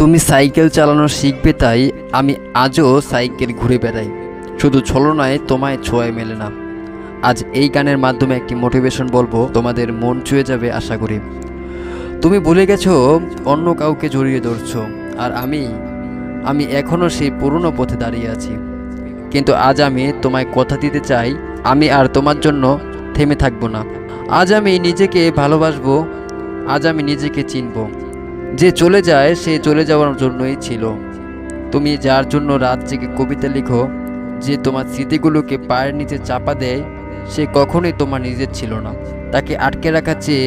তুমি সাইকেল চালানো শিখবে তাই আমি আজও সাইকেল ঘুরে বেড়াই, শুধু ছলনায় তোমায় ছোঁয়ায় মেলে না। আজ এই গানের মাধ্যমে একটি মোটিভেশন বলবো, তোমাদের মন ছুঁয়ে যাবে আশা করি। তুমি ভুলে গেছো অন্য কাউকে জড়িয়ে ধরছো, আর আমি এখনও সেই পুরনো পথে দাঁড়িয়ে আছি। কিন্তু আজ আমি তোমায় কথা দিতে চাই, আমি আর তোমার জন্য থেমে থাকবো না। আজ আমি নিজেকে ভালোবাসবো, আজ আমি নিজেকে চিনবো। যে চলে যায় সে চলে যাওয়ার জন্যই ছিল। তুমি যার জন্য রাত জেগে কবিতা লিখো, যে তোমার স্মৃতিগুলোকে পায়ের নিচে চাপা দেয়, সে কখনোই তোমার নিজের ছিল না। তাকে আটকে রাখার চেয়ে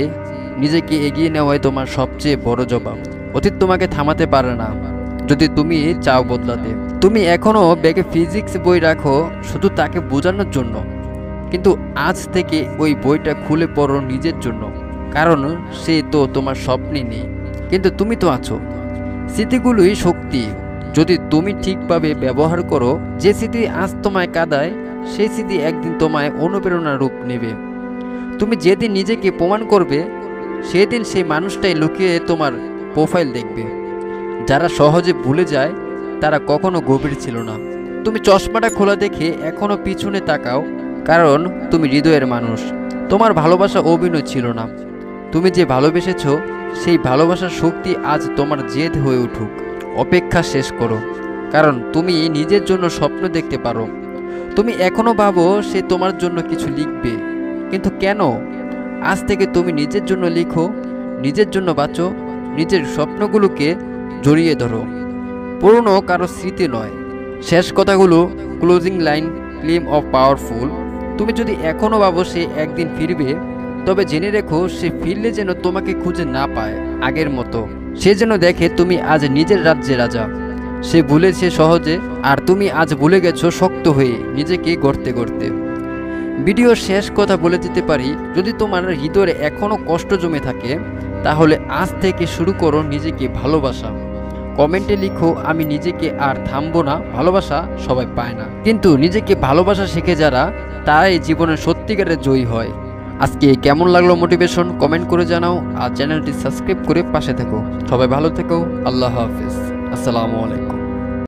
নিজেকে এগিয়ে নেওয়াই তোমার সবচেয়ে বড় জবাব। অতীত তোমাকে থামাতে পারে না যদি তুমি চাও বদলাতে। তুমি এখনও ব্যাগে ফিজিক্স বই রাখো শুধু তাকে বোঝানোর জন্য, কিন্তু আজ থেকে ওই বইটা খুলে পড়ো নিজের জন্য, কারণ সে তো তোমার স্বপ্নে নেই, কিন্তু তুমি তো আছো। স্মৃতিগুলোই শক্তি, যদি তুমি ঠিকভাবে ব্যবহার করো। যে স্মৃতি আজ তোমায় কাঁদায়, সেই স্মৃতি একদিন তোমায় অনুপ্রেরণার রূপ নেবে। তুমি যেদিন নিজেকে প্রমাণ করবে, সেদিন সেই মানুষটাই লুকিয়ে তোমার প্রোফাইল দেখবে। যারা সহজে ভুলে যায় তারা কখনো গভীর ছিল না। তুমি চশমাটা খোলা দেখে এখনো পিছনে তাকাও, কারণ তুমি হৃদয়ের মানুষ। তোমার ভালোবাসা অভিনয় ছিল না। তুমি যে ভালোবেসেছো সেই ভালোবাসার শক্তি আজ তোমার জেদ হয়ে উঠুক। অপেক্ষা শেষ করো, কারণ তুমি নিজের জন্য স্বপ্ন দেখতে পারো। তুমি এখনো ভাবো সে তোমার জন্য কিছু লিখবে, কিন্তু কেন? আজ থেকে তুমি নিজের জন্য লিখো, নিজের জন্য বাঁচো, নিজের স্বপ্নগুলোকে জড়িয়ে ধরো। পুরনো কারো স্মৃতি নয়। শেষ কথাগুলো, closing line, claim of powerful. তুমি যদি এখনও ভাবো সে একদিন ফিরবে, তবে জেনে রেখো সে ফিরলে যেন তোমাকে খুঁজে না পায় আগের মতো। সে যেন দেখে তুমি আজ নিজের রাজ্যে রাজা। সে ভুলেছে সহজে, আর তুমি আজ ভুলে গেছো শক্ত হয়ে নিজেকে গড়তে গড়তে। ভিডিও শেষ কথা বলে দিতে পারি, যদি তোমার হৃদয়ে এখনও কষ্ট জমে থাকে, তাহলে আজ থেকে শুরু করো নিজেকে ভালোবাসা। কমেন্টে লিখো, আমি নিজেকে আর থামবো না। ভালোবাসা সবাই পায় না, কিন্তু নিজেকে ভালোবাসা শিখে যারা, তারাই জীবনের সত্যিকারের জয়ী হয়। আজকে কেমন লাগলো মোটিভেশন কমেন্ট করে জানাও, আর চ্যানেলটি সাবস্ক্রাইব করে পাশে থেকো। সবাই ভালো থেকো। আল্লাহ হাফিজ। আসসালামু আলাইকুম।